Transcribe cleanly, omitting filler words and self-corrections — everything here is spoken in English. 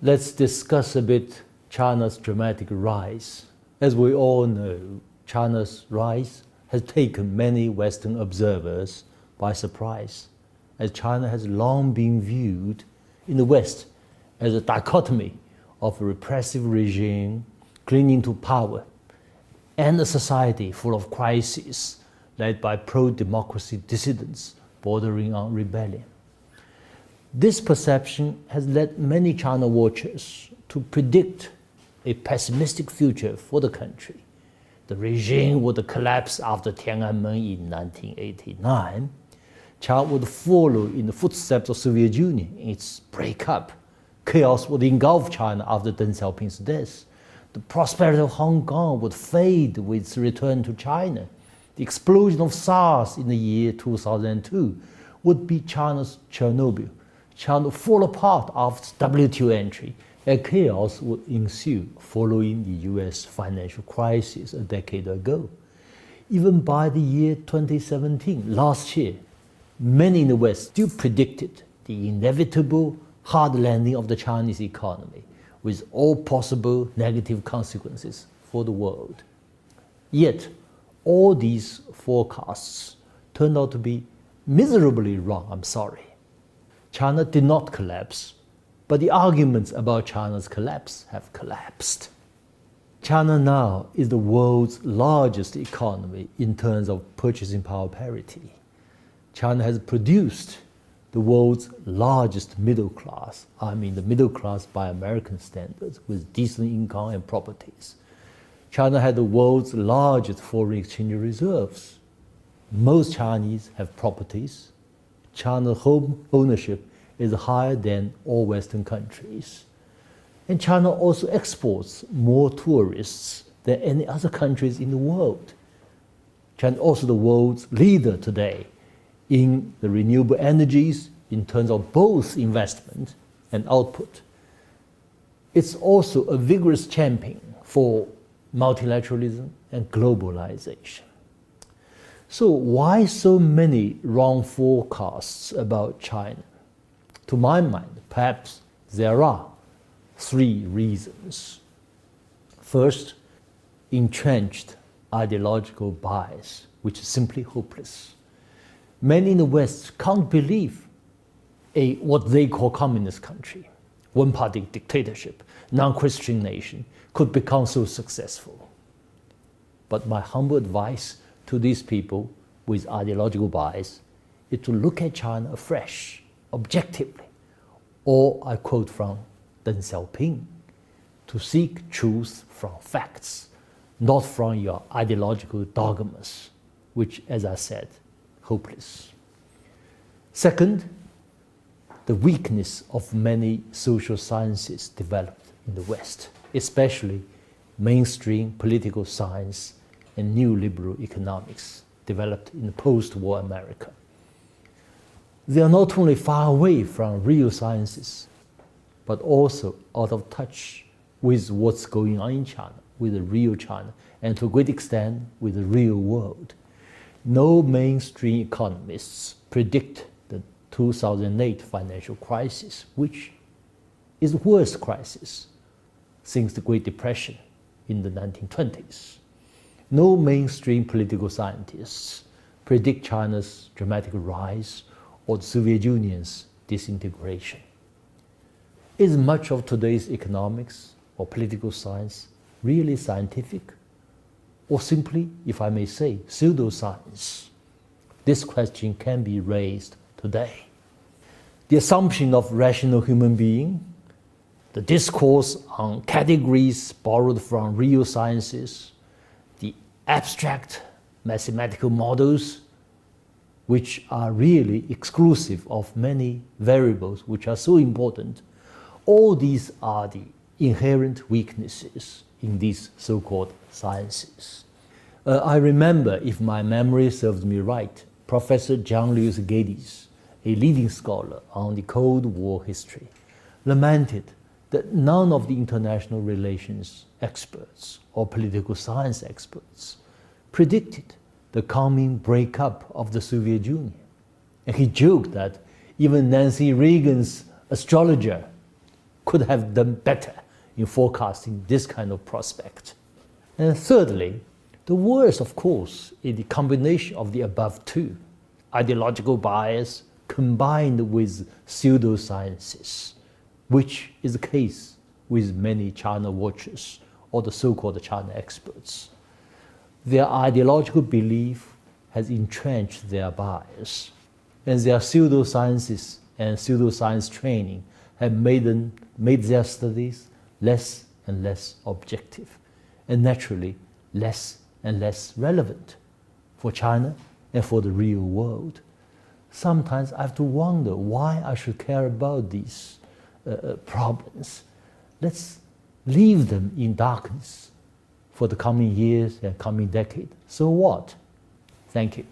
Let's discuss a bit China's dramatic rise. As we all know, China's rise has taken many Western observers by surprise, as China has long been viewed in the West as a dichotomy of a repressive regime clinging to power and a society full of crises led by pro-democracy dissidents bordering on rebellion. This perception has led many China watchers to predict a pessimistic future for the country. The regime would collapse after Tiananmen in 1989. China would follow in the footsteps of the Soviet Union in its breakup. Chaos would engulf China after Deng Xiaoping's death. The prosperity of Hong Kong would fade with its return to China. The explosion of SARS in the year 2002 would be China's Chernobyl. China would fall apart after WTO entry, and chaos would ensue following the US financial crisis a decade ago. Even by the year 2017, last year, many in the West still predicted the inevitable hard landing of the Chinese economy, with all possible negative consequences for the world. Yet, all these forecasts turned out to be miserably wrong, I'm sorry. China did not collapse, but the arguments about China's collapse have collapsed. China now is the world's largest economy in terms of purchasing power parity. China has produced the world's largest middle class, I mean the middle class by American standards, with decent income and properties. China had the world's largest foreign exchange reserves. Most Chinese have properties. China's home ownership is higher than all Western countries. And China also exports more tourists than any other countries in the world. China is also the world's leader today in the renewable energies in terms of both investment and output. It's also a vigorous champion for multilateralism and globalization. So why so many wrong forecasts about China? To my mind, perhaps there are three reasons. First, entrenched ideological bias, which is simply hopeless. Many in the West can't believe what they call communist country, one-party dictatorship, non-Christian nation could become so successful. But my humble advice to these people with ideological bias is to look at China afresh, objectively, or I quote from Deng Xiaoping, to seek truth from facts, not from your ideological dogmas, which, as I said, hopeless. Second, the weakness of many social sciences developed in the West, especially mainstream political science and neoliberal economics developed in post-war America. They are not only far away from real sciences, but also out of touch with what's going on in China, with the real China, and to a great extent with the real world. No mainstream economists predict the 2008 financial crisis, which is the worst crisis since the Great Depression in the 1920s. No mainstream political scientists predict China's dramatic rise or the Soviet Union's disintegration. Is much of today's economics or political science really scientific? Or simply, if I may say, pseudoscience? This question can be raised today. The assumption of rational human being, the discourse on categories borrowed from real sciences, the abstract mathematical models, which are really exclusive of many variables which are so important, all these are the inherent weaknesses in these so-called sciences. I remember, if my memory serves me right, Professor John Lewis Geddes, a leading scholar on the Cold War history, lamented that none of the international relations experts or political science experts predicted the coming breakup of the Soviet Union. And he joked that even Nancy Reagan's astrologer could have done better in forecasting this kind of prospect. And thirdly, the worst, of course, is the combination of the above two, ideological bias combined with pseudosciences, which is the case with many China watchers or the so-called China experts. Their ideological belief has entrenched their bias, and their pseudosciences and pseudoscience training have made their studies less and less objective, and naturally less and less relevant for China and for the real world. Sometimes I have to wonder why I should care about these problems. Let's leave them in darkness for the coming years and coming decade. So what? Thank you.